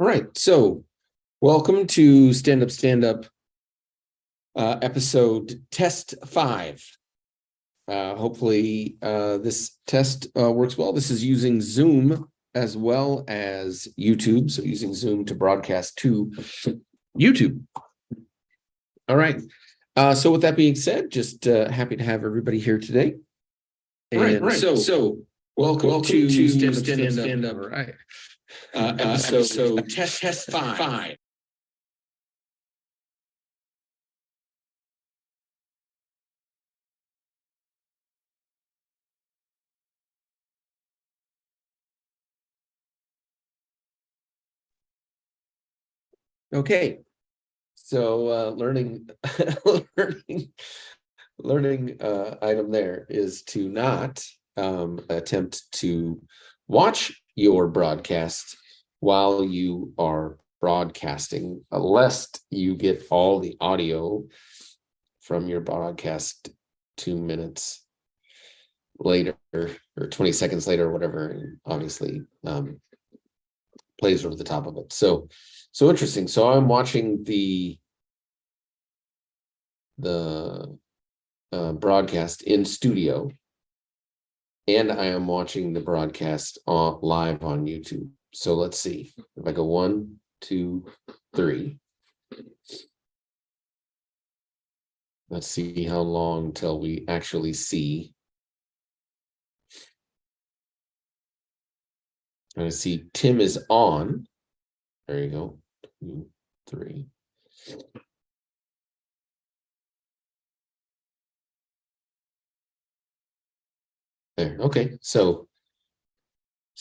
All right, so welcome to Stand Up episode test 5. Hopefully this test works well. This is using Zoom as well as YouTube, so using Zoom to broadcast to YouTube. All right, so with that being said, just happy to have everybody here today. And right. So welcome to Stand Up. All right. Episode test 5. Okay, so learning item there is to not attempt to watch your broadcast while you are broadcasting, lest you get all the audio from your broadcast 2 minutes later or 20 seconds later or whatever, and obviously plays over the top of it. So interesting. So I'm watching the broadcast in studio, and I am watching the broadcast live on YouTube. So let's see if I go 1, 2, 3. Let's see how long till we actually see. I see Tim is on. There you go. 2, 3. There. Okay. So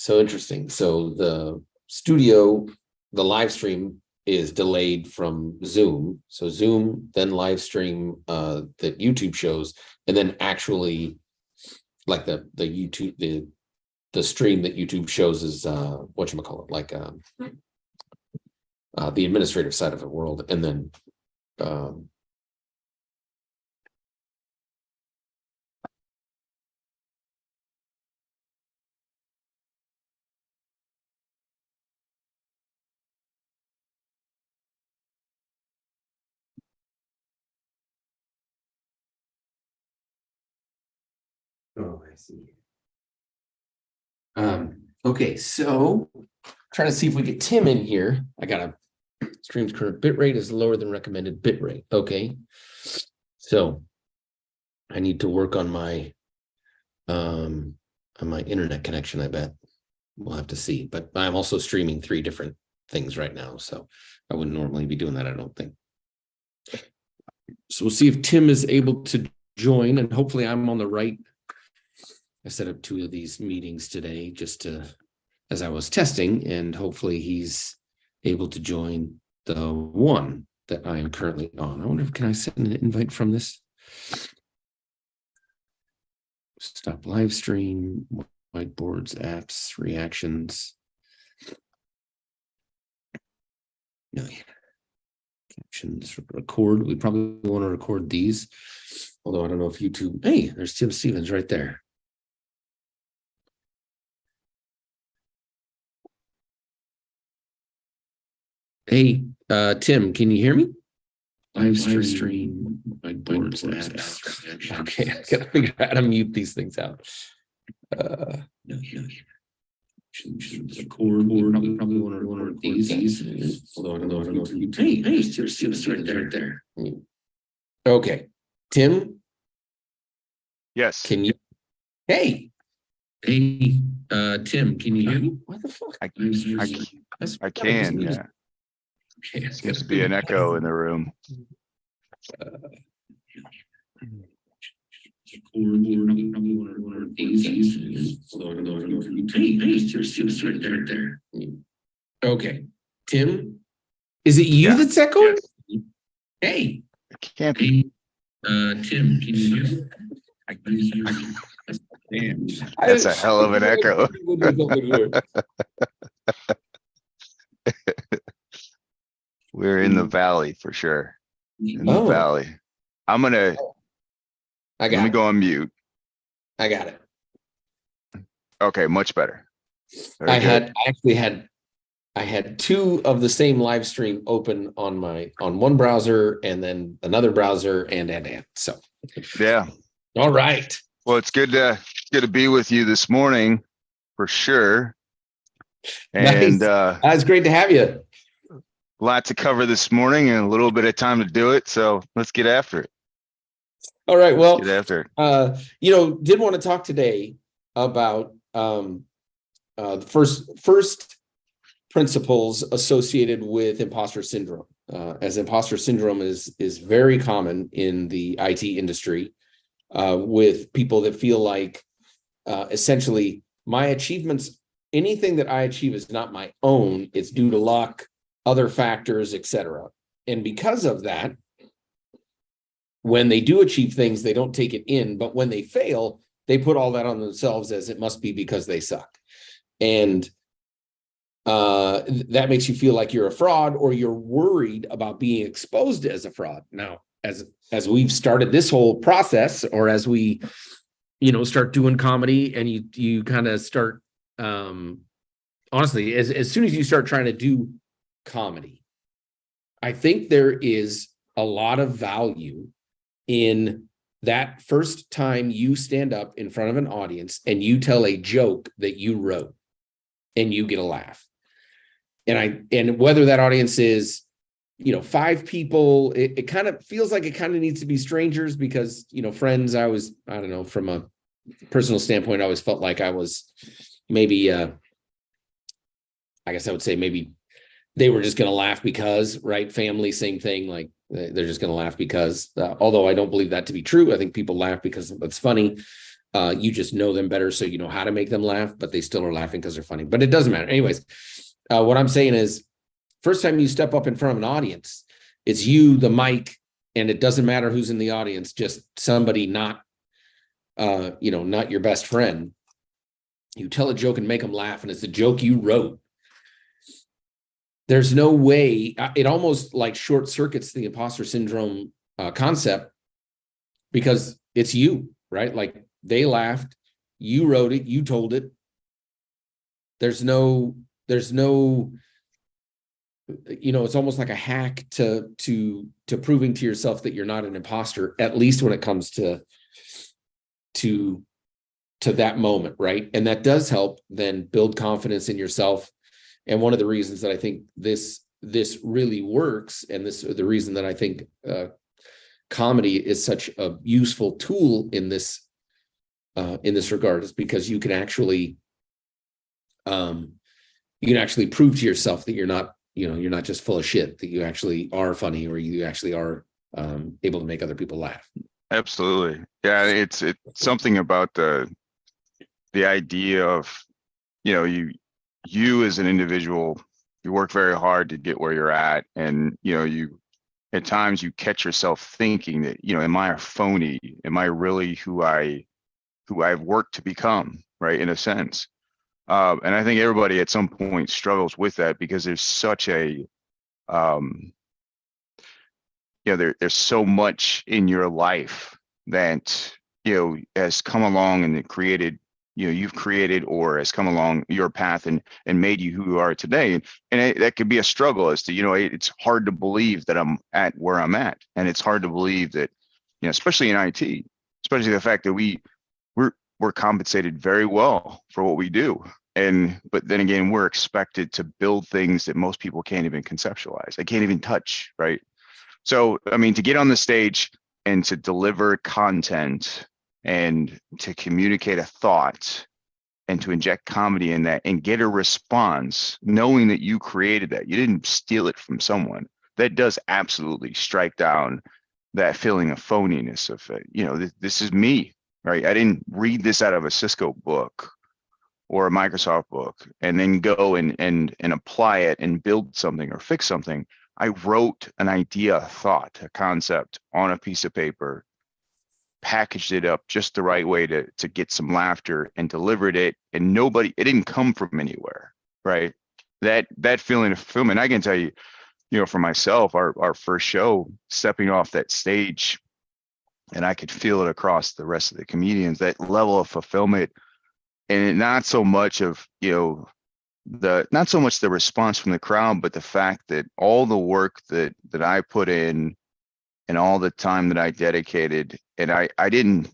interesting. So the studio, the live stream is delayed from Zoom. So Zoom, then live stream that YouTube shows, and then actually like the YouTube, the stream that YouTube shows is whatchamacallit, like the administrative side of the world, and then oh, I see. Okay, so trying to see if we get Tim in here. I got a stream's current bitrate is lower than recommended bitrate. Okay, so I need to work on my internet connection. I bet we'll have to see. But I'm also streaming 3 different things right now, so I wouldn't normally be doing that, I don't think. So we'll see if Tim is able to join, and hopefully I'm on the right. I set up 2 of these meetings today just to, as I was testing, and hopefully he's able to join the one that I am currently on. I wonder if can I send an invite from this? Stop live stream, whiteboards, apps, reactions. No, captions, record. We probably want to record these. Although I don't know if YouTube. Hey, there's Tim Stevens right there. Hey, Tim, can you hear me? Live stream, whiteboards, apps. Okay, I gotta figure out how to mute these things out. Record. Probably want to record these. Although I don't know if you. Hey, Tim Stevens right there. Okay, Tim. Yes. Can you? Hey, Tim, can you hear me? What the fuck? I can. Yeah. Okay, seems to be an echo in the room. Okay, Tim, is it you that's echoing? Yes. Hey, it can't be. Tim, can you hear me? Damn, that's a hell of an echo. We're in the valley for sure. In the valley. I'm gonna. Let me go on mute. I got it. Okay, much better. I actually had I had two of the same live stream open on one browser and then another browser and. So yeah. All right. Well, it's good to be with you this morning for sure. And Nice. It's great to have you. a lot to cover this morning and a little bit of time to do it. So let's get after it. All right. Well, get after it. Did want to talk today about the first principles associated with imposter syndrome, as imposter syndrome is very common in the IT industry, with people that feel like essentially my achievements, anything that I achieve is not my own, it's due to luck, other factors, etc. And because of that, when they do achieve things, they don't take it in, but when they fail, they put all that on themselves as it must be because they suck. And that makes you feel like you're a fraud, or you're worried about being exposed as a fraud. Now, as we've started this whole process, or as we, start doing comedy, and you kind of start, honestly, as soon as you start trying to do comedy, I think there is a lot of value in that first time you stand up in front of an audience and you tell a joke that you wrote and you get a laugh. And whether that audience is, 5 people, it kind of feels like it kind of needs to be strangers, because, friends, I don't know, from a personal standpoint, I always felt like I was maybe, I guess I would say maybe they were just going to laugh because, right? Family, same thing. Like they're just going to laugh because, although I don't believe that to be true. I think people laugh because it's funny. You just know them better, so you know how to make them laugh, but they still are laughing because they're funny. But it doesn't matter. Anyways, what I'm saying is, first time you step up in front of an audience, it's you, the mic, and it doesn't matter who's in the audience, just somebody not, not your best friend. You tell a joke and make them laugh, and it's a joke you wrote. There's no way, it almost like short circuits the imposter syndrome concept, because it's you, right? Like they laughed, you wrote it, you told it. There's no, it's almost like a hack to proving to yourself that you're not an imposter, at least when it comes to that moment, right? And that does help then build confidence in yourself. And one of the reasons that I think this really works, and the reason that I think comedy is such a useful tool in this regard, is because you can actually prove to yourself that you're not just full of shit, that you actually are funny, or you actually are able to make other people laugh. Absolutely. Yeah, it's something about the idea of, you as an individual, you work very hard to get where you're at, and you at times you catch yourself thinking that, am I a phony? Am I really who I've worked to become, right? In a sense. And I think everybody at some point struggles with that, because there's such a there's so much in your life that has come along and created, you've created, or has come along your path and made you who you are today. And that could be a struggle as to, it's hard to believe that I'm at where I'm at, and it's hard to believe that, especially in IT, especially the fact that we're compensated very well for what we do. But then again, we're expected to build things that most people can't even conceptualize. They can't even touch, right? So, I mean, to get on the stage and to deliver content and to communicate a thought and to inject comedy in that and get a response, knowing that you created that, you didn't steal it from someone, that does absolutely strike down that feeling of phoniness of, this is me, right? I didn't read this out of a Cisco book or a Microsoft book and then go and apply it and build something or fix something. I wrote an idea, a thought, a concept on a piece of paper, packaged it up just the right way to get some laughter, and delivered it. And it didn't come from anywhere, right? That feeling of fulfillment, I can tell you, for myself, our first show, stepping off that stage, and I could feel it across the rest of the comedians, that level of fulfillment. And not so much of, not so much the response from the crowd, but the fact that all the work that I put in and all the time that I dedicated, and I didn't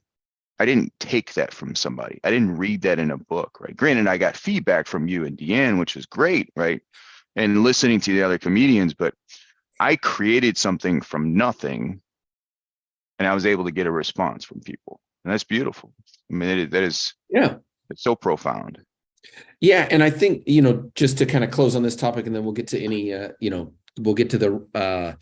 take that from somebody. I didn't read that in a book, right? Granted, I got feedback from you and Deanne, which was great, right? And listening to the other comedians, but I created something from nothing, and I was able to get a response from people, and that's beautiful. I mean, that is, Yeah. it's so profound. Yeah. And I think, just to kind of close on this topic, and then we'll get to any, we'll get to the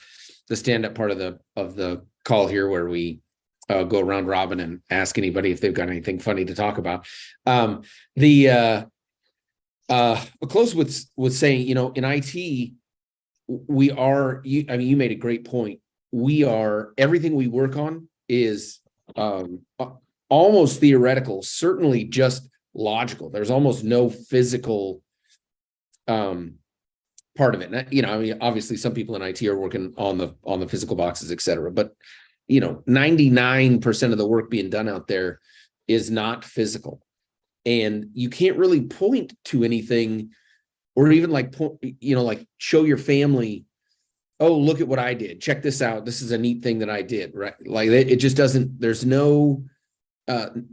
stand-up part of the call here, where we go around robin and ask anybody if they've got anything funny to talk about. I'll close with saying, in IT, we are, you made a great point. We are, everything we work on is almost theoretical, certainly just logical. There's almost no physical part of it. And, obviously some people in IT are working on the physical boxes, et cetera, but 99% of the work being done out there is not physical. And you can't really point to anything, or even like show your family, oh, look at what I did. Check this out. This is a neat thing that I did, right? Like it just doesn't, there's no,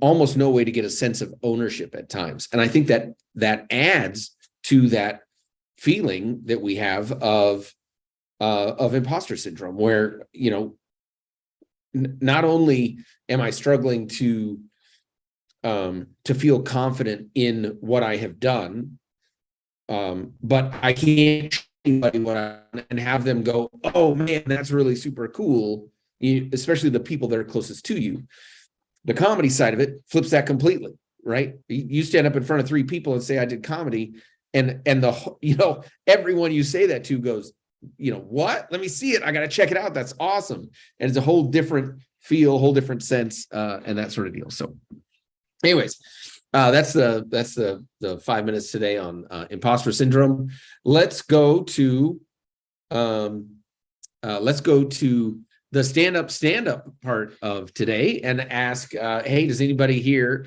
almost no way to get a sense of ownership at times. And I think that adds to that feeling that we have of imposter syndrome, where, not only am I struggling to feel confident in what I have done, but I can't show anybody and have them go, oh man, that's really super cool. Especially the people that are closest to you. The comedy side of it flips that completely, right? You stand up in front of 3 people and say, I did comedy. And everyone you say that to goes, what? Let me see it. I got to check it out. That's awesome. And it's a whole different feel, whole different sense, and that sort of deal. So anyways, that's the 5 minutes today on imposter syndrome. Let's go to the stand-up part of today and ask, hey, does anybody here,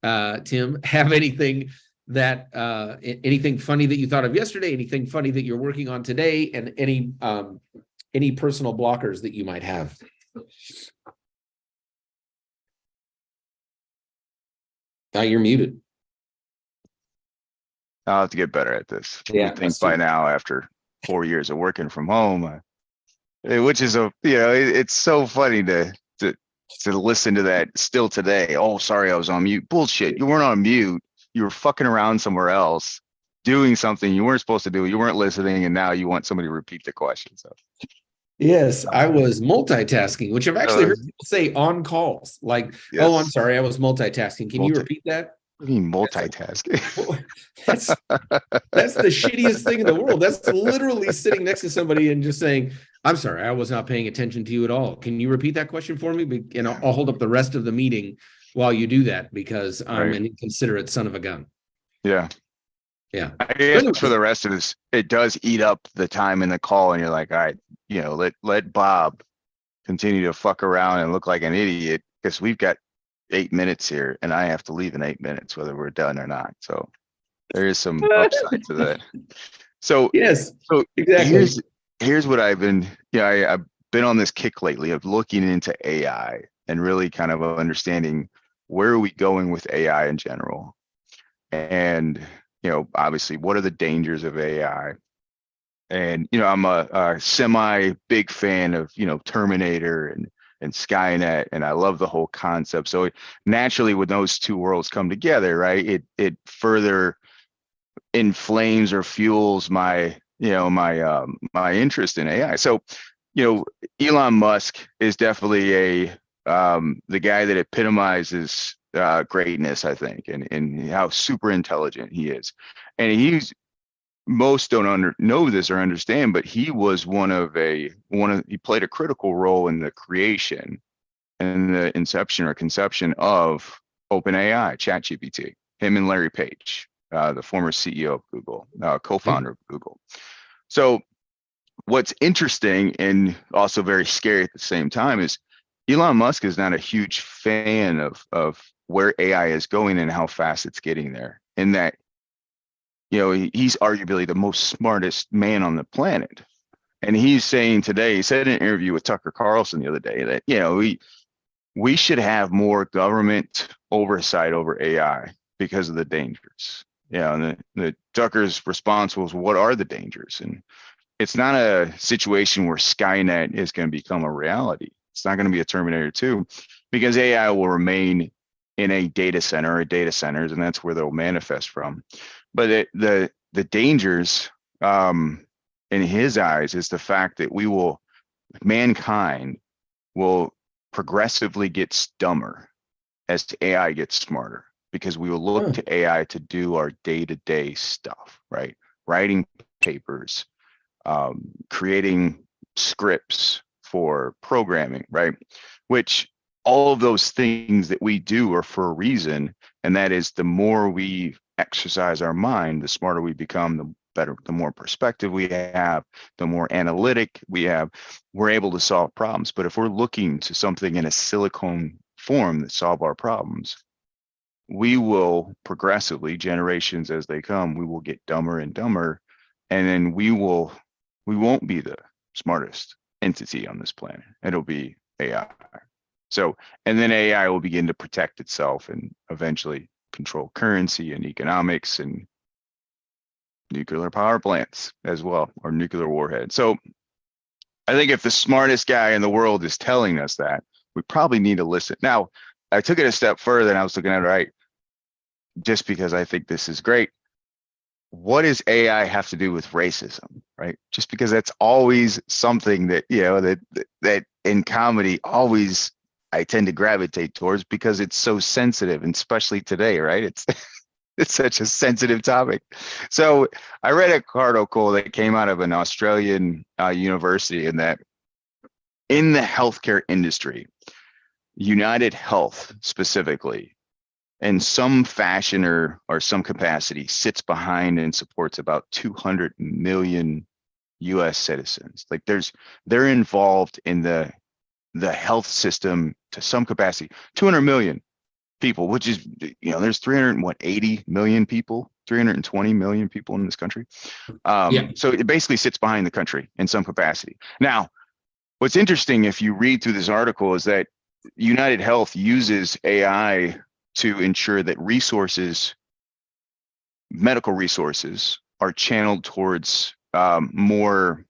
Tim, have anything funny that you thought of yesterday, anything funny that you're working on today, and any personal blockers that you might have? You're muted. I'll have to get better at this. Yeah, I think by now, after 4 years of working from home, which is it's so funny to listen to that still today. Oh, sorry, I was on mute. Bullshit. You weren't on mute. You were fucking around somewhere else, doing something you weren't supposed to do. You weren't listening, and now you want somebody to repeat the question. So yes, I was multitasking, which I've actually heard people say on calls. Like, yes. Oh, I'm sorry, I was multitasking. Can you repeat that? What do you mean multitasking? That's the shittiest thing in the world. That's literally sitting next to somebody and just saying, I'm sorry, I was not paying attention to you at all. Can you repeat that question for me? And I'll hold up the rest of the meeting while you do that, because I'm an inconsiderate son of a gun. Yeah. Yeah. I guess for the rest of this, it does eat up the time in the call, and you're like, all right, let Bob continue to fuck around and look like an idiot, because we've got 8 minutes here, and I have to leave in 8 minutes, whether we're done or not. So there is some upside to that. So yes, so exactly. Here's what I've been, I've been on this kick lately of looking into AI and really kind of understanding where are we going with AI in general, and obviously what are the dangers of AI. And I'm a semi big fan of Terminator and Skynet, and I love the whole concept. So naturally, when those two worlds come together, right, it further inflames or fuels my my interest in AI. So Elon Musk is definitely the guy that epitomizes greatness, I think, and how super intelligent he is. And most don't know this or understand, but he was he played a critical role in the creation and the inception or conception of OpenAI, ChatGPT. Him and Larry Page, the former CEO of Google, co-founder of Google. So what's interesting and also very scary at the same time is Elon Musk is not a huge fan of where AI is going and how fast it's getting there. In that he's arguably the most smartest man on the planet. And he's saying today, he said in an interview with Tucker Carlson the other day that, we should have more government oversight over AI because of the dangers. And the Tucker's response was, what are the dangers? And it's not a situation where Skynet is going to become a reality. It's not going to be a Terminator 2, because AI will remain in a data center or data centers, and that's where they'll manifest from. But the dangers, in his eyes, is the fact that mankind will progressively get dumber as AI gets smarter, because we will look to AI to do our day-to-day stuff, right? Writing papers, creating scripts for programming, right? Which all of those things that we do are for a reason. And that is, the more we exercise our mind, the smarter we become, the better, the more perspective we have, the more analytic we have, we're able to solve problems. But if we're looking to something in a silicone form that solve our problems, we will progressively, generations as they come, we will get dumber and dumber. And then we won't be the smartest entity on this planet. It'll be AI. So, and then AI will begin to protect itself and eventually control currency and economics and nuclear power plants as well, or nuclear warheads. So I think if the smartest guy in the world is telling us that, we probably need to listen. Now, I took it a step further, and I was looking at it, right, just because I think this is great. What does AI have to do with racism, right? Just because that's always something that, that in comedy always I tend to gravitate towards, because it's so sensitive, and especially today, right? It's such a sensitive topic. So I read a article that came out of an Australian university, and that in the healthcare industry, United Health specifically, in some fashion or some capacity, sits behind and supports about 200 million US citizens. Like they're involved in the health system to some capacity. 200 million people, which is, there's 380 million people, 320 million people in this country. So it basically sits behind the country in some capacity. Now, what's interesting, if you read through this article, is that United Health uses AI to ensure that medical resources are channeled towards more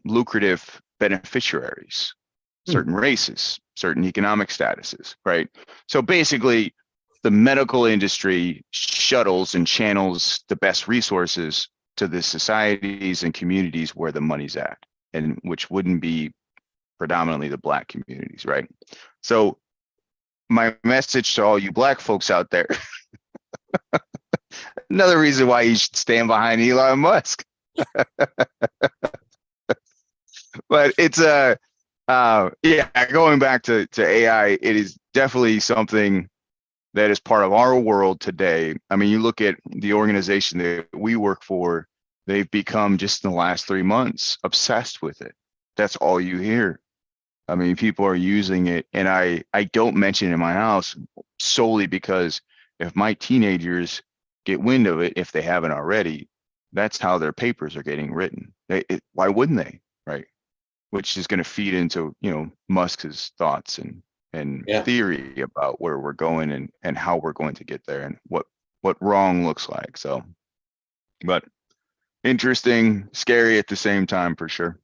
lucrative beneficiaries, certain races, certain economic statuses, right? So basically, the medical industry shuttles and channels the best resources to the societies and communities where the money's at, and which wouldn't be predominantly the Black communities, right? So my message to all you Black folks out there, another reason why you should stand behind Elon Musk. But it's going back to AI, it is definitely something that is part of our world today. I mean, you look at the organization that we work for, they've become, just in the last 3 months, obsessed with it. That's all you hear. I mean, people are using it, and I don't mention it in my house solely because if my teenagers get wind of it, if they haven't already, that's how their papers are getting written. Why wouldn't they, right? Which is going to feed into, Musk's thoughts and theory about where we're going and how we're going to get there, and what wrong looks like. So, but interesting, scary at the same time, for sure.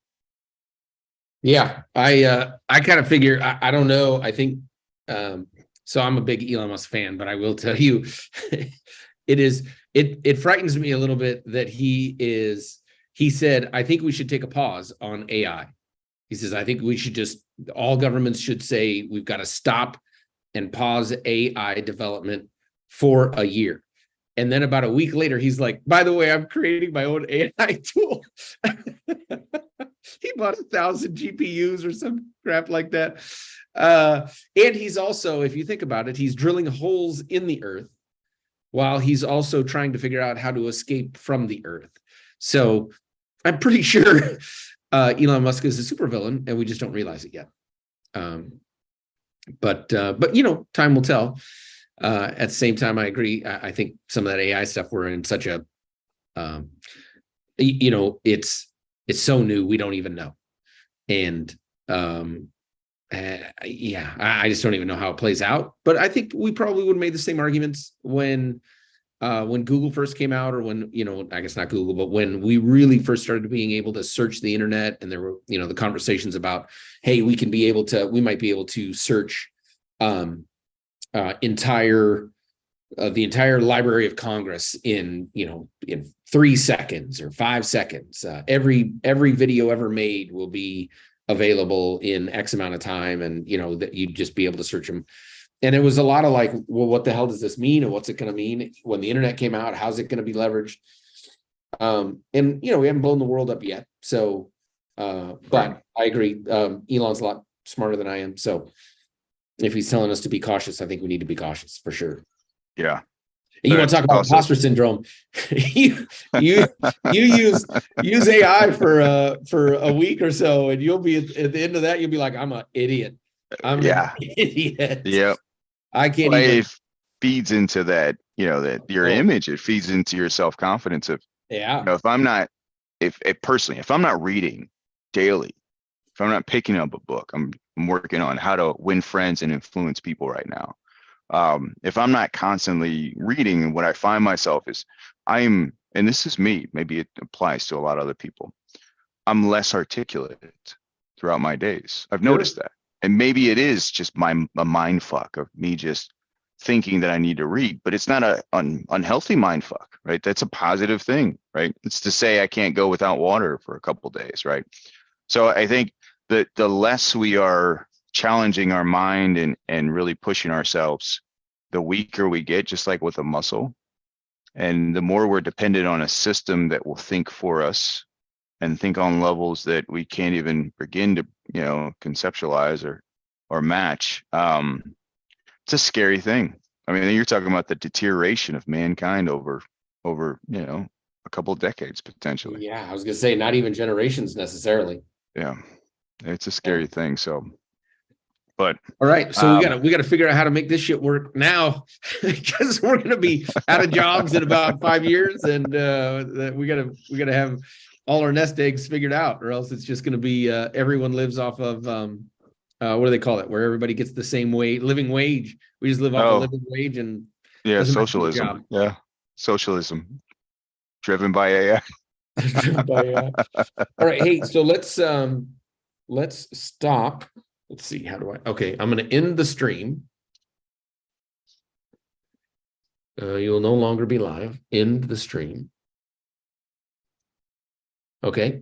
Yeah, I kind of figure, I don't know. I think so I'm a big Elon Musk fan, but I will tell you, it frightens me a little bit that he said, I think we should take a pause on AI. He says, I think we should all governments should say, we've got to stop and pause AI development for a year. And then about a week later, he's like, by the way, I'm creating my own AI tool. He bought 1,000 GPUs or some crap like that. And he's also, if you think about it, he's drilling holes in the earth while he's also trying to figure out how to escape from the earth. So I'm pretty sure Elon Musk is a supervillain, and we just don't realize it yet. But time will tell. At the same time, I agree. I think some of that AI stuff, we're in such a, it's so new, we don't even know. And yeah, I just don't even know how it plays out. But I think we probably would have made the same arguments when Google first came out, or when, I guess not Google, but when we really first started being able to search the internet, and there were, the conversations about, hey, we might be able to search the entire Library of Congress in 3 seconds or 5 seconds. Every video ever made will be available in X amount of time, and that you'd just be able to search them. And it was a lot of like, well, what the hell does this mean? And what's it going to mean when the internet came out? How's it going to be leveraged? And we haven't blown the world up yet. So, but I agree. Elon's a lot smarter than I am. So if he's telling us to be cautious, I think we need to be cautious for sure. Yeah. And you want to talk about imposter syndrome? you use AI for a week or so, and you'll be at the end of that, you'll be like, I'm an idiot. I'm an idiot. Yep. I can't even. It feeds into that, that your image. It feeds into your self-confidence of, if I'm not, if personally, if I'm not reading daily, if I'm not picking up a book, I'm working on how to win friends and influence people right now. If I'm not constantly reading, what I find myself is and this is me, maybe it applies to a lot of other people, I'm less articulate throughout my days. I've noticed that. And maybe it is just a mind fuck of me just thinking that I need to read, but it's not an unhealthy mind fuck, right? That's a positive thing, right? It's to say I can't go without water for a couple of days, right? So I think that the less we are challenging our mind and really pushing ourselves, the weaker we get, just like with a muscle. And the more we're dependent on a system that will think for us and think on levels that we can't even begin to, conceptualize or match. It's a scary thing. I mean, you're talking about the deterioration of mankind over, a couple of decades potentially. Yeah, I was gonna say not even generations necessarily. Yeah, it's a scary thing. So, but all right, so we gotta figure out how to make this shit work now, because we're gonna be out of jobs in about 5 years, and we gotta have all our nest eggs figured out, or else it's just gonna be everyone lives off of what do they call it, where everybody gets the same living wage. We just live off a living wage, and socialism. Yeah, socialism driven by AI. Driven by AI. All right, hey, so let's stop. Let's see, okay, I'm going to end the stream. You will no longer be live. End the stream. Okay.